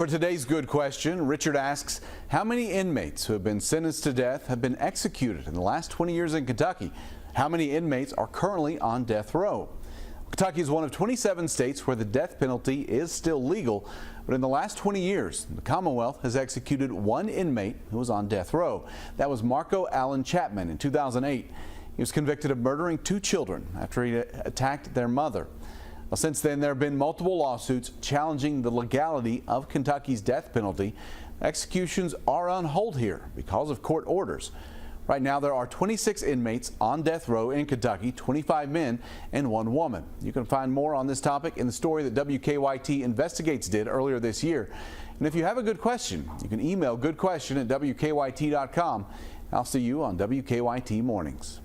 For today's good question, Richard asks, how many inmates who have been sentenced to death have been executed in the last 20 years in Kentucky? How many inmates are currently on death row? Kentucky is one of 27 states where the death penalty is still legal, but in the last 20 years, the Commonwealth has executed one inmate who was on death row. That was Marco Allen Chapman in 2008. He was convicted of murdering two children after he attacked their mother. Well, since then, there have been multiple lawsuits challenging the legality of Kentucky's death penalty. Executions are on hold here because of court orders. Right now, there are 26 inmates on death row in Kentucky, 25 men and one woman. You can find more on this topic in the story that WKYT Investigates did earlier this year. And if you have a good question, you can email goodquestion@wkyt.com. I'll see you on WKYT Mornings.